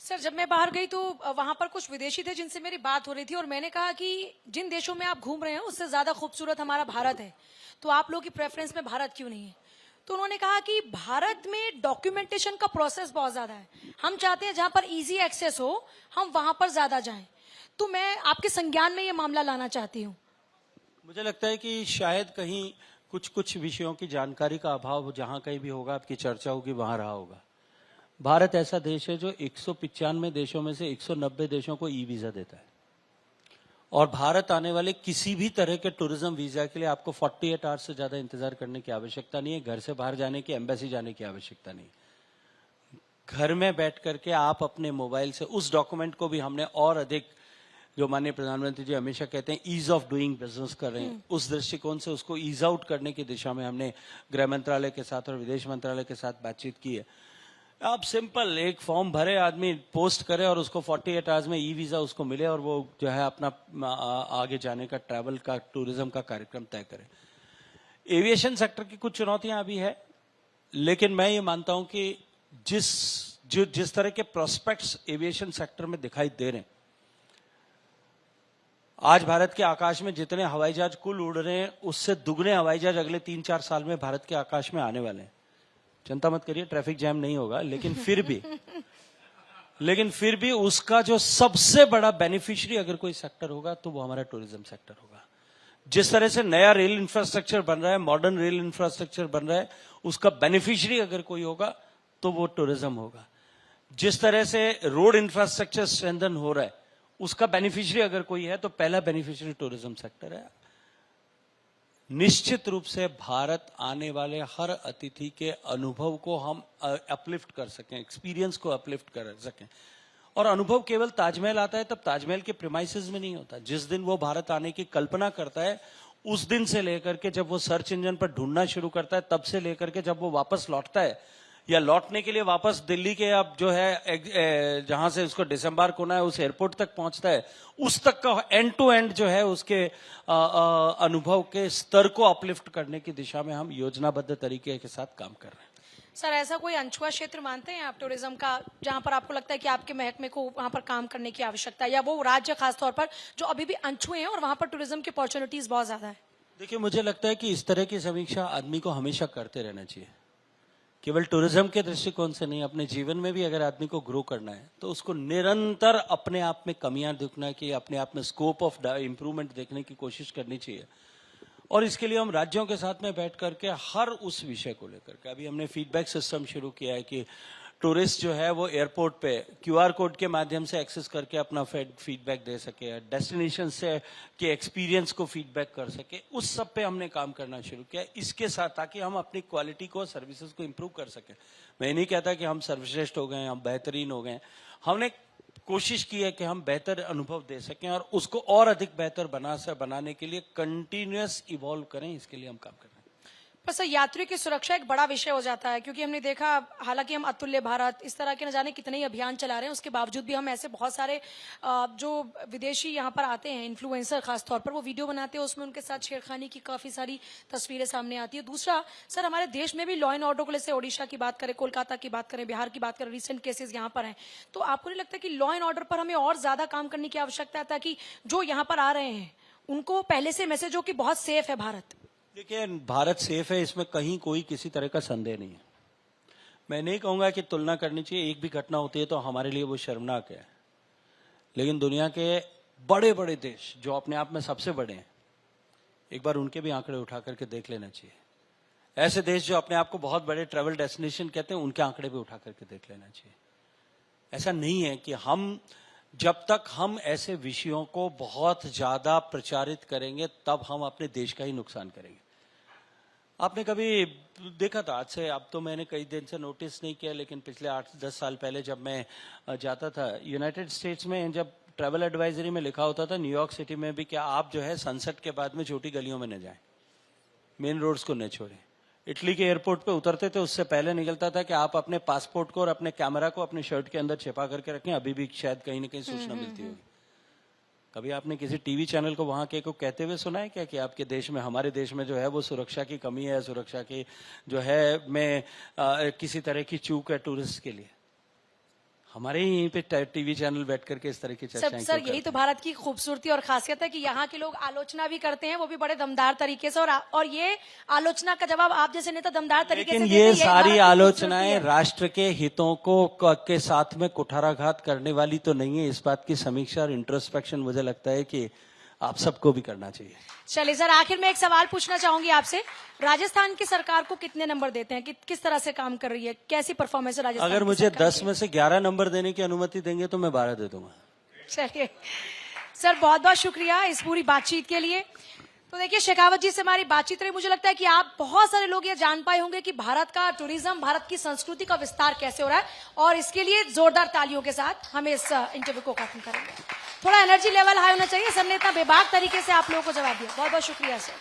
Sir, जब मैं बाहर गई तो वहां पर कुछ विदेशी थे जिनसे मेरी बात हो रही थी और मैंने कहा कि जिन देशों में आप घूम रहे हैं उससे ज्यादा खूबसूरत हमारा भारत है, तो आप लोगों की प्रेफरेंस में भारत क्यों नहीं है? तो उन्होंने कहा कि भारत में डॉक्यूमेंटेशन का प्रोसेस बहुत ज्यादा है। हम चाहते हैं जहां पर इजी एक्सेस हो, हम वहां पर ज्यादा जाएं। तो मैं आपके संज्ञान में ये मामला लाना चाहती हूँ। मुझे लगता है कि शायद कहीं कुछ कुछ विषयों की जानकारी का अभाव जहां कहीं भी होगा, आपकी चर्चा होगी, वहां रहा होगा। भारत ऐसा देश है जो 195 देशों में से 190 देशों को ई वीजा देता है, और भारत आने वाले किसी भी तरह के टूरिज्म वीजा के लिए आपको 48 आवर्स से ज्यादा इंतजार करने की आवश्यकता नहीं है। घर से बाहर जाने की, एम्बेसी जाने की आवश्यकता नहीं। घर में बैठ करके आप अपने मोबाइल से उस डॉक्यूमेंट को भी हमने और अधिक, जो माननीय प्रधानमंत्री जी हमेशा कहते हैं ईज ऑफ डूइंग बिजनेस कर रहे हैं, उस दृष्टिकोण से उसको ईज आउट करने की दिशा में हमने गृह मंत्रालय के साथ और विदेश मंत्रालय के साथ बातचीत की है। आप सिंपल एक फॉर्म भरे, आदमी पोस्ट करे और उसको 48 आवर्स में ई वीजा उसको मिले और वो जो है अपना आगे जाने का, ट्रैवल का, टूरिज्म का कार्यक्रम तय करे। एविएशन सेक्टर की कुछ चुनौतियां अभी है, लेकिन मैं ये मानता हूं कि जिस तरह के प्रोस्पेक्ट्स एविएशन सेक्टर में दिखाई दे रहे हैं, आज भारत के आकाश में जितने हवाई जहाज कुल उड़ रहे हैं उससे दुगने हवाई जहाज अगले 3-4 साल में भारत के आकाश में आने वाले हैं। चिंता मत करिए, ट्रैफिक जैम नहीं होगा, लेकिन फिर भी उसका जो सबसे बड़ा बेनिफिशियरी अगर कोई सेक्टर होगा तो वो हमारा टूरिज्म सेक्टर होगा। जिस तरह से नया रेल इंफ्रास्ट्रक्चर बन रहा है, मॉडर्न रेल इंफ्रास्ट्रक्चर बन रहा है, उसका बेनिफिशियरी अगर कोई होगा तो वो टूरिज्म होगा। जिस तरह से रोड इंफ्रास्ट्रक्चर स्ट्रेंथन हो रहा है, उसका बेनिफिशियरी अगर कोई है तो पहला बेनिफिशियरी टूरिज्म सेक्टर है। निश्चित रूप से भारत आने वाले हर अतिथि के अनुभव को हम अपलिफ्ट कर सकें, एक्सपीरियंस को अपलिफ्ट कर सकें। और अनुभव केवल ताजमहल आता है तब ताजमहल के प्रीमाइसेस में नहीं होता। जिस दिन वो भारत आने की कल्पना करता है, उस दिन से लेकर के जब वो सर्च इंजन पर ढूंढना शुरू करता है, तब से लेकर के जब वो वापस लौटता है या लौटने के लिए वापस दिल्ली के अब जो है जहां से उसको डिसम्बार्क होना है उस एयरपोर्ट तक पहुंचता है, उस तक का एंड टू एंड जो है उसके अनुभव के स्तर को अपलिफ्ट करने की दिशा में हम योजनाबद्ध तरीके के साथ काम कर रहे हैं। सर, ऐसा कोई अनछुआ क्षेत्र मानते हैं आप टूरिज्म का, जहां पर आपको लगता है कि आपके महकमे को वहां पर काम करने की आवश्यकता है, या वो राज्य खासतौर पर जो अभी भी अनछुए हैं और वहां पर टूरिज्म की अपॉर्चुनिटीज बहुत ज्यादा है? देखिए, मुझे लगता है कि इस तरह की समीक्षा आदमी को हमेशा करते रहना चाहिए। केवल टूरिज्म के दृष्टिकोण से नहीं, अपने जीवन में भी अगर आदमी को ग्रो करना है तो उसको निरंतर अपने आप में कमियां दिखना की, अपने आप में स्कोप ऑफ इंप्रूवमेंट देखने की कोशिश करनी चाहिए। और इसके लिए हम राज्यों के साथ में बैठ करके हर उस विषय को लेकर के, अभी हमने फीडबैक सिस्टम शुरू किया है कि टूरिस्ट जो है वो एयरपोर्ट पे क्यूआर कोड के माध्यम से एक्सेस करके अपना फीडबैक दे सके, डेस्टिनेशन से के एक्सपीरियंस को फीडबैक कर सके, उस सब पे हमने काम करना शुरू किया। इसके साथ ताकि हम अपनी क्वालिटी को, सर्विसेज को इम्प्रूव कर सके। मैं नहीं कहता कि हम सर्वश्रेष्ठ हो गए, हम बेहतरीन हो गए। हमने कोशिश की है कि हम बेहतर अनुभव दे सकें और उसको और अधिक बेहतर बनाने के लिए कंटिन्यूअस इवॉल्व करें, इसके लिए हम काम कर रहे हैं। पर सर, यात्रियों की सुरक्षा एक बड़ा विषय हो जाता है, क्योंकि हमने देखा, हालांकि हम अतुल्य भारत इस तरह के न जाने कितने ही अभियान चला रहे हैं, उसके बावजूद भी हम ऐसे बहुत सारे जो विदेशी यहाँ पर आते हैं, इन्फ्लुएंसर खासतौर पर, वो वीडियो बनाते हैं, उसमें उनके साथ छेड़खानी की काफी सारी तस्वीरें सामने आती है। दूसरा सर, हमारे देश में भी लॉ एंड ऑर्डर को लेकर, ओडिशा की बात करें, कोलकाता की बात करें, बिहार की बात करें, रिसेंट केसेस यहाँ पर हैं, तो आपको नहीं लगता कि लॉ एंड ऑर्डर पर हमें और ज्यादा काम करने की आवश्यकता है, ताकि जो यहाँ पर आ रहे हैं उनको पहले से मैसेज हो कि बहुत सेफ है भारत? देखिए, भारत सेफ है, इसमें कहीं कोई किसी तरह का संदेह नहीं है। मैं नहीं कहूंगा कि तुलना करनी चाहिए, एक भी घटना होती है तो हमारे लिए वो शर्मनाक है, लेकिन दुनिया के बड़े बड़े देश जो अपने आप में सबसे बड़े हैं, एक बार उनके भी आंकड़े उठा करके देख लेना चाहिए। ऐसे देश जो अपने आप को बहुत बड़े ट्रैवल डेस्टिनेशन कहते हैं, उनके आंकड़े भी उठा करके देख लेना चाहिए। ऐसा नहीं है कि जब तक हम ऐसे विषयों को बहुत ज्यादा प्रचारित करेंगे तब हम अपने देश का ही नुकसान करेंगे। आपने कभी देखा था, आज से, अब तो मैंने कई दिन से नोटिस नहीं किया, लेकिन पिछले 8-10 साल पहले जब मैं जाता था यूनाइटेड स्टेट्स में, जब ट्रैवल एडवाइजरी में लिखा होता था न्यूयॉर्क सिटी में भी, क्या आप जो है सनसेट के बाद में छोटी गलियों में न जाएं, मेन रोड्स को न छोड़ें। इटली के एयरपोर्ट पे उतरते थे, उससे पहले निकलता था कि आप अपने पासपोर्ट को और अपने कैमरा को अपने शर्ट के अंदर छिपा करके रखें, अभी भी शायद कहीं ना कहीं सूचना मिलती होगी। कभी आपने किसी टीवी चैनल को वहां के को कहते हुए सुना है क्या कि आपके देश में, हमारे देश में जो है वो सुरक्षा की कमी है, सुरक्षा की जो है में किसी तरह की चूक है टूरिस्ट के लिए? हमारे ही यहीं पे टीवी चैनल बैठ करके इस तरह की सर चर्चाएं सर क्यों यही करते तो हैं? भारत की खूबसूरती और खासियत है कि यहाँ के लोग आलोचना भी करते हैं, वो भी बड़े दमदार तरीके से, और ये आलोचना का जवाब आप जैसे नेता दमदार तरीके से लेकिन देते ये हैं, यही सारी भारत की आलोचनाएं खूबसूरती है। राष्ट्र के हितों को के साथ में कुठाराघात करने वाली तो नहीं है। इस बात की समीक्षा और इंट्रोस्पेक्शन मुझे लगता है कि आप सबको भी करना चाहिए। चलिए सर, आखिर में एक सवाल पूछना चाहूंगी आपसे, राजस्थान की सरकार को कितने नंबर देते हैं, कि किस तरह से काम कर रही है, कैसी परफॉर्मेंस है राजस्थान अगर की मुझे सरकार 10 में से 11 नंबर देने की अनुमति देंगे तो मैं 12 दे दूंगा। चलिए सर, बहुत बहुत शुक्रिया इस पूरी बातचीत के लिए। तो देखिए, शेखावत जी से हमारी बातचीत रही। मुझे लगता है कि आप बहुत सारे लोग ये जान पाए होंगे कि भारत का टूरिज्म, भारत की संस्कृति का विस्तार कैसे हो रहा है, और इसके लिए जोरदार तालियों के साथ हम इस इंटरव्यू को खत्म करेंगे। थोड़ा एनर्जी लेवल हाई होना चाहिए। सर ने इतना बेबाक तरीके से आप लोगों को जवाब दिया, बहुत बहुत शुक्रिया सर।